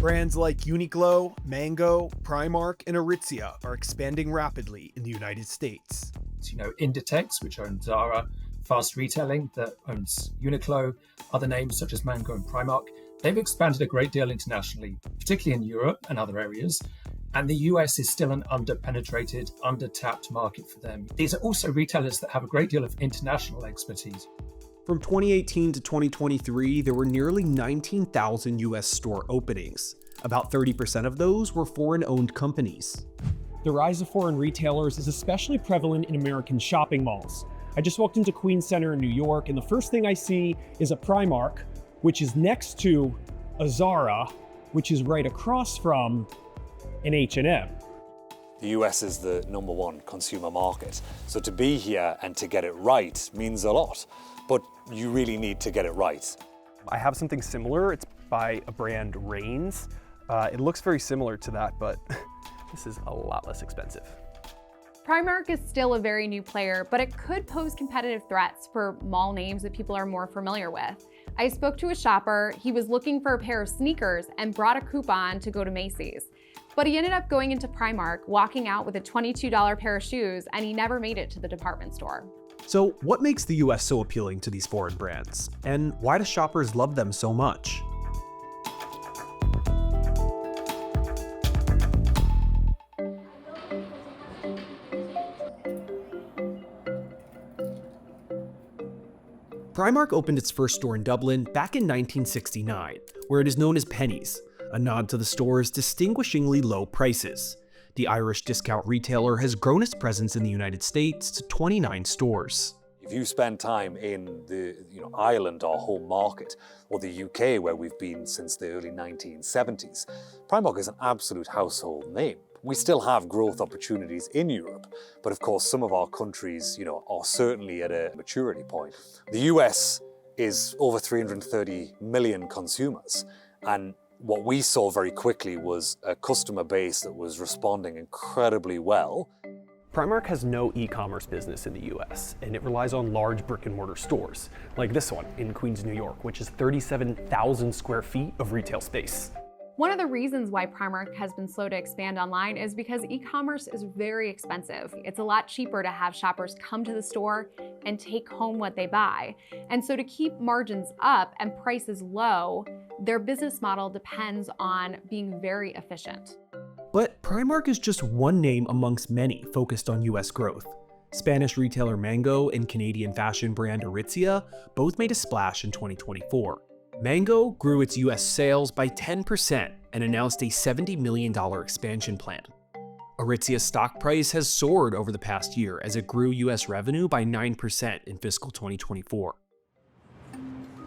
Brands like Uniqlo, Mango, Primark, and Aritzia are expanding rapidly in the United States. Inditex, which owns Zara, Fast Retailing, that owns Uniqlo, other names such as Mango and Primark, they've expanded a great deal internationally, particularly in Europe and other areas. And the US is still an under-penetrated, under-tapped market for them. These are also retailers that have a great deal of international expertise. From 2018 to 2023, there were nearly 19,000 US store openings. About 30% of those were foreign-owned companies. The rise of foreign retailers is especially prevalent in American shopping malls. I just walked into Queens Center in New York, and the first thing I see is a Primark, which is next to a Zara, which is right across from an H&M. The US is the number one consumer market, so to be here and to get it right means a lot, but you really need to get it right. I have something similar. It's by a brand, Reigns. It looks very similar to that, but this is a lot less expensive. Primark is still a very new player, but it could pose competitive threats for mall names that people are more familiar with. I spoke to a shopper. He was looking for a pair of sneakers and brought a coupon to go to Macy's. But he ended up going into Primark, walking out with a $22 pair of shoes, and he never made it to the department store. So what makes the US so appealing to these foreign brands? And why do shoppers love them so much? Primark opened its first store in Dublin back in 1969, where it is known as Pennies, a nod to the store's distinguishingly low prices. The Irish discount retailer has grown its presence in the United States to 29 stores. If you spend time in the Ireland, our home market, or the UK, where we've been since the early 1970s, Primark is an absolute household name. We still have growth opportunities in Europe, but of course some of our countries, are certainly at a maturity point. The US is over 330 million consumers, and what we saw very quickly was a customer base that was responding incredibly well. Primark has no e-commerce business in the US, and it relies on large brick and mortar stores, like this one in Queens, New York, which is 37,000 square feet of retail space. One of the reasons why Primark has been slow to expand online is because e-commerce is very expensive. It's a lot cheaper to have shoppers come to the store and take home what they buy. And so to keep margins up and prices low, their business model depends on being very efficient. But Primark is just one name amongst many focused on US growth. Spanish retailer Mango and Canadian fashion brand Aritzia both made a splash in 2024. Mango grew its US sales by 10% and announced a $70 million expansion plan. Aritzia's stock price has soared over the past year as it grew US revenue by 9% in fiscal 2024.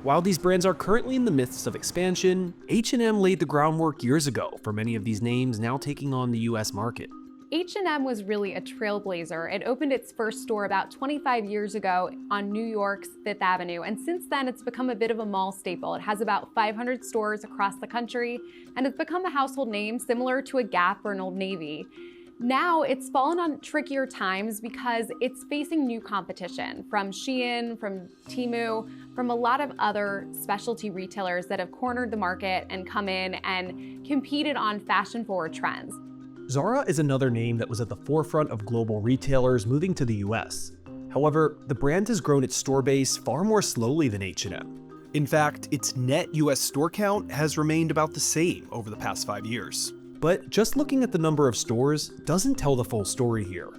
While these brands are currently in the midst of expansion, H&M laid the groundwork years ago for many of these names now taking on the US market. H&M was really a trailblazer. It opened its first store about 25 years ago on New York's Fifth Avenue, and since then it's become a bit of a mall staple. It has about 500 stores across the country, and it's become a household name similar to a Gap or an Old Navy. Now it's fallen on trickier times because it's facing new competition from Shein, from Temu, from a lot of other specialty retailers that have cornered the market and come in and competed on fashion-forward trends. Zara is another name that was at the forefront of global retailers moving to the US. However, the brand has grown its store base far more slowly than H&M. In fact, its net US store count has remained about the same over the past 5 years. But just looking at the number of stores doesn't tell the full story here.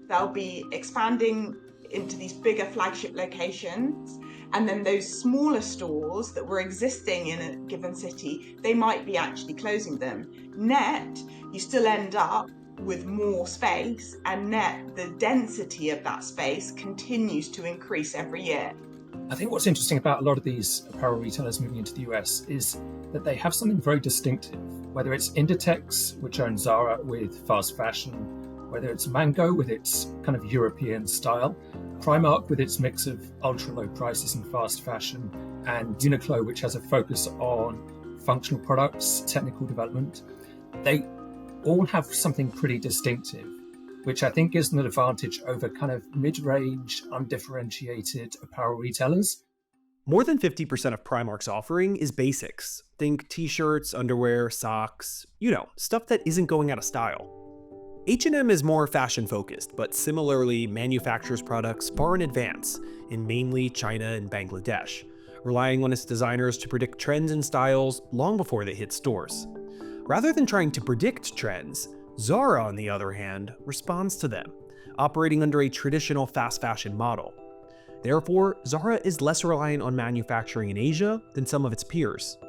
They'll be expanding into these bigger flagship locations, and then those smaller stores that were existing in a given city, they might be actually closing them. Net, you still end up with more space, and net, the density of that space continues to increase every year. I think what's interesting about a lot of these apparel retailers moving into the US is that they have something very distinctive, whether it's Inditex, which owns Zara with fast fashion, whether it's Mango with its kind of European style, Primark with its mix of ultra low prices and fast fashion, and Uniqlo, which has a focus on functional products, technical development. They all have something pretty distinctive, which I think gives them an advantage over kind of mid-range, undifferentiated apparel retailers. More than 50% of Primark's offering is basics. Think t-shirts, underwear, socks, stuff that isn't going out of style. H&M is more fashion-focused, but similarly manufactures products far in advance, in mainly China and Bangladesh, relying on its designers to predict trends and styles long before they hit stores. Rather than trying to predict trends, Zara, on the other hand, responds to them, operating under a traditional fast fashion model. Therefore, Zara is less reliant on manufacturing in Asia than some of its peers.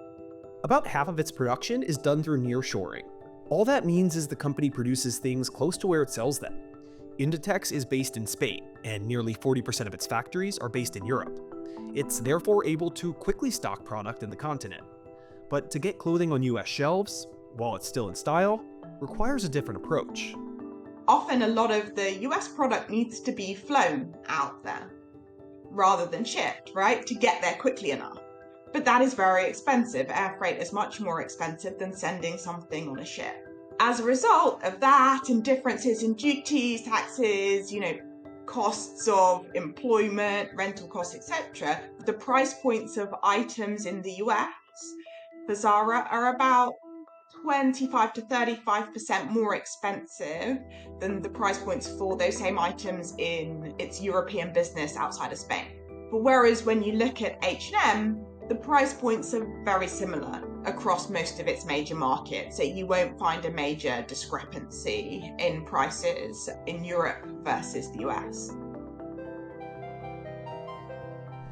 About half of its production is done through nearshoring. All that means is the company produces things close to where it sells them. Inditex is based in Spain, and nearly 40% of its factories are based in Europe. It's therefore able to quickly stock product in the continent. But to get clothing on US shelves, while it's still in style, requires a different approach. Often a lot of the US product needs to be flown out there rather than shipped, right, to get there quickly enough. But that is very expensive. Air freight is much more expensive than sending something on a ship. As a result of that and differences in duties, taxes, costs of employment, rental costs, etc., the price points of items in the US for Zara are about 25 to 35% more expensive than the price points for those same items in its European business outside of Spain. But whereas when you look at H&M, the price points are very similar across most of its major markets, so you won't find a major discrepancy in prices in Europe versus the US.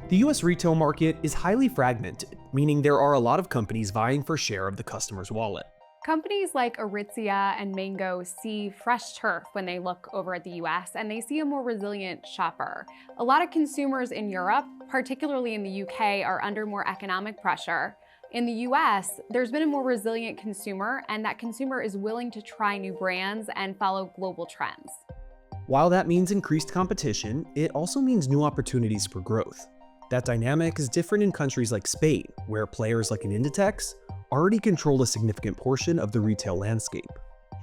The US retail market is highly fragmented, meaning there are a lot of companies vying for share of the customer's wallet. Companies like Aritzia and Mango see fresh turf when they look over at the US, and they see a more resilient shopper. A lot of consumers in Europe, particularly in the UK, are under more economic pressure. In the US, there's been a more resilient consumer, and that consumer is willing to try new brands and follow global trends. While that means increased competition, it also means new opportunities for growth. That dynamic is different in countries like Spain, where players like an Inditex already control a significant portion of the retail landscape.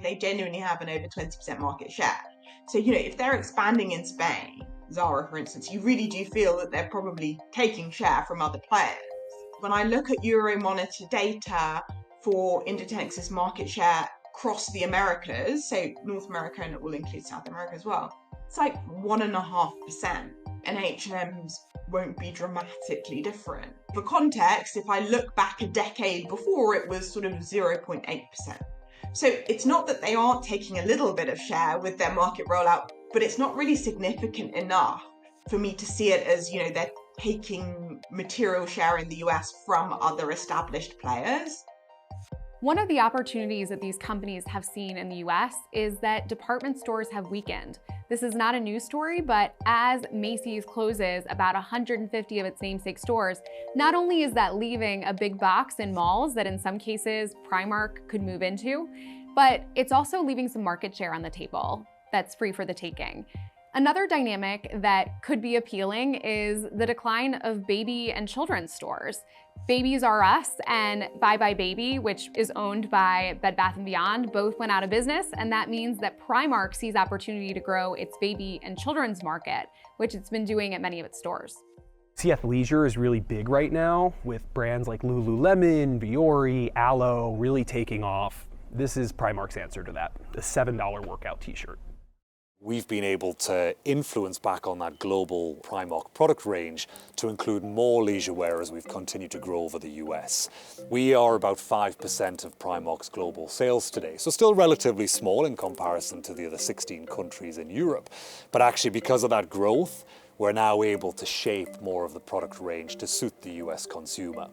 They genuinely have an over 20% market share. So, if they're expanding in Spain, Zara, for instance, you really do feel that they're probably taking share from other players. When I look at Euromonitor data for Inditex's market share across the Americas, so North America, and it will include South America as well, it's like 1.5%, and H&M's won't be dramatically different. For context, if I look back a decade before, it was sort of 0.8%. So it's not that they aren't taking a little bit of share with their market rollout, but it's not really significant enough for me to see it as, they're taking material share in the US from other established players. One of the opportunities that these companies have seen in the US is that department stores have weakened. This is not a news story, but as Macy's closes about 150 of its namesake stores, not only is that leaving a big box in malls that in some cases Primark could move into, but it's also leaving some market share on the table that's free for the taking. Another dynamic that could be appealing is the decline of baby and children's stores. Babies R Us and Bye Bye Baby, which is owned by Bed Bath & Beyond, both went out of business, and that means that Primark sees opportunity to grow its baby and children's market, which it's been doing at many of its stores. Athleisure is really big right now, with brands like Lululemon, Viore, Alo really taking off. This is Primark's answer to that, the $7 workout t-shirt. We've been able to influence back on that global Primark product range to include more leisure wear as we've continued to grow over the US. We are about 5% of Primark's global sales today, so still relatively small in comparison to the other 16 countries in Europe. But actually, because of that growth, we're now able to shape more of the product range to suit the US consumer.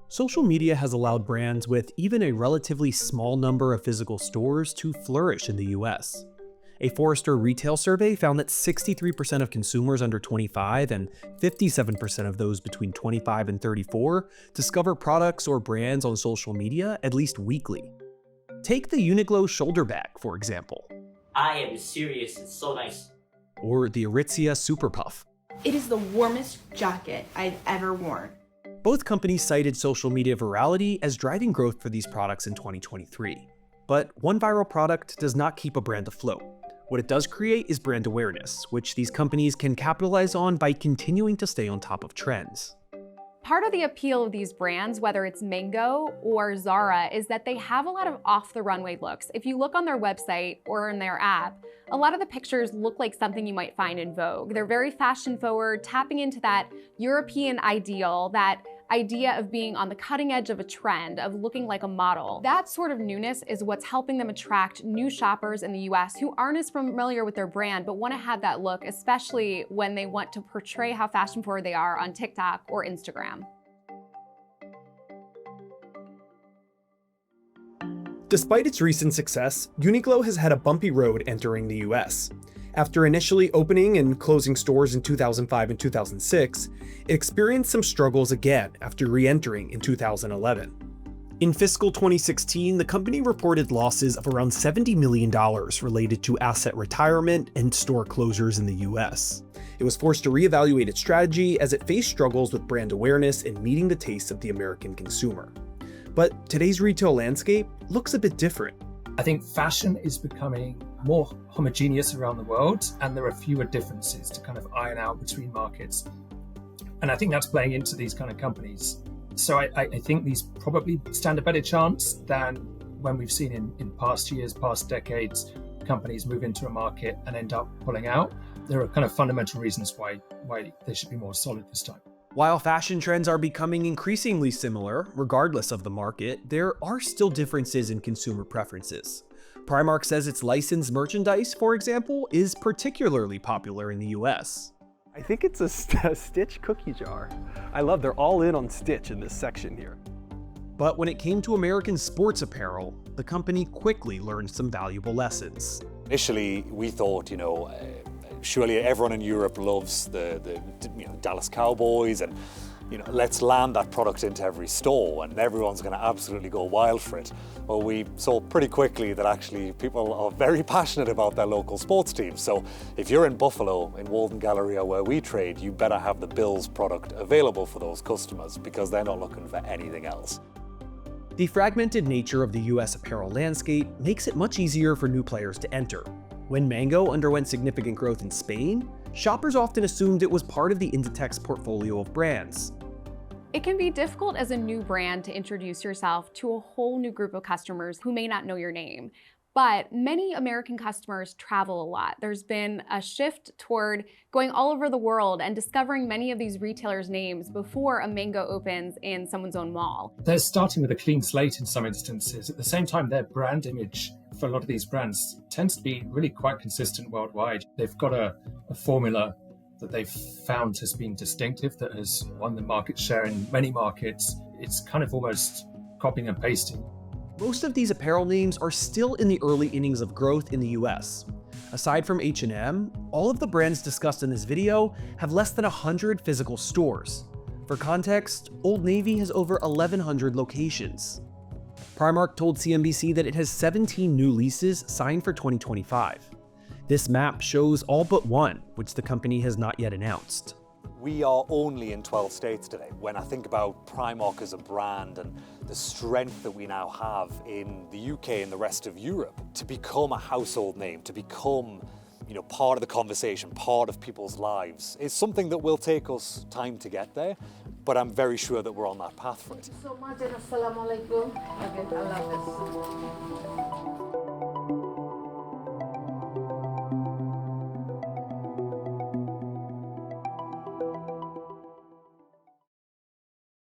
Social media has allowed brands with even a relatively small number of physical stores to flourish in the US. A Forrester retail survey found that 63% of consumers under 25 and 57% of those between 25 and 34 discover products or brands on social media at least weekly. Take the Uniqlo shoulder bag, for example. I am serious, it's so nice. Or the Aritzia Super Puff. It is the warmest jacket I've ever worn. Both companies cited social media virality as driving growth for these products in 2023. But one viral product does not keep a brand afloat. What it does create is brand awareness, which these companies can capitalize on by continuing to stay on top of trends. Part of the appeal of these brands, whether it's Mango or Zara, is that they have a lot of off-the-runway looks. If you look on their website or in their app, a lot of the pictures look like something you might find in Vogue. They're very fashion-forward, tapping into that European ideal, that idea of being on the cutting edge of a trend, of looking like a model. That sort of newness is what's helping them attract new shoppers in the US who aren't as familiar with their brand but want to have that look, especially when they want to portray how fashion forward they are on TikTok or Instagram. Despite its recent success, Uniqlo has had a bumpy road entering the US. After initially opening and closing stores in 2005 and 2006, it experienced some struggles again after re-entering in 2011. In fiscal 2016, the company reported losses of around $70 million related to asset retirement and store closures in the US. It was forced to reevaluate its strategy as it faced struggles with brand awareness and meeting the tastes of the American consumer. But today's retail landscape looks a bit different. I think fashion is becoming more homogeneous around the world, and there are fewer differences to kind of iron out between markets. And I think that's playing into these kind of companies. So I think these probably stand a better chance than when we've seen in past years, past decades, companies move into a market and end up pulling out. There are kind of fundamental reasons why they should be more solid this time. While fashion trends are becoming increasingly similar, regardless of the market, there are still differences in consumer preferences. Primark says its licensed merchandise, for example, is particularly popular in the US. I think it's a Stitch cookie jar. I love they're all in on Stitch in this section here. But when it came to American sports apparel, the company quickly learned some valuable lessons. Initially, we thought, surely everyone in Europe loves the Dallas Cowboys, and let's land that product into every store and everyone's going to absolutely go wild for it. Well, we saw pretty quickly that actually people are very passionate about their local sports teams. So if you're in Buffalo, in Walden Galleria where we trade, you better have the Bills product available for those customers because they're not looking for anything else. The fragmented nature of the US apparel landscape makes it much easier for new players to enter. When Mango underwent significant growth in Spain, shoppers often assumed it was part of the Inditex portfolio of brands. It can be difficult as a new brand to introduce yourself to a whole new group of customers who may not know your name. But many American customers travel a lot. There's been a shift toward going all over the world and discovering many of these retailers' names before a Mango opens in someone's own mall. They're starting with a clean slate in some instances. At the same time, their brand image for a lot of these brands tends to be really quite consistent worldwide. They've got a formula that they've found has been distinctive, that has won the market share in many markets. It's kind of almost copying and pasting. Most of these apparel names are still in the early innings of growth in the US. Aside from H&M, all of the brands discussed in this video have less than 100 physical stores. For context, Old Navy has over 1,100 locations. Primark told CNBC that it has 17 new leases signed for 2025. This map shows all but one, which the company has not yet announced. We are only in 12 states today. When I think about Primark as a brand and the strength that we now have in the UK and the rest of Europe, to become a household name, to become part of the conversation, part of people's lives, is something that will take us time to get there, but I'm very sure that we're on that path for it. So much and assalamu alaikum. Again, Allah bless.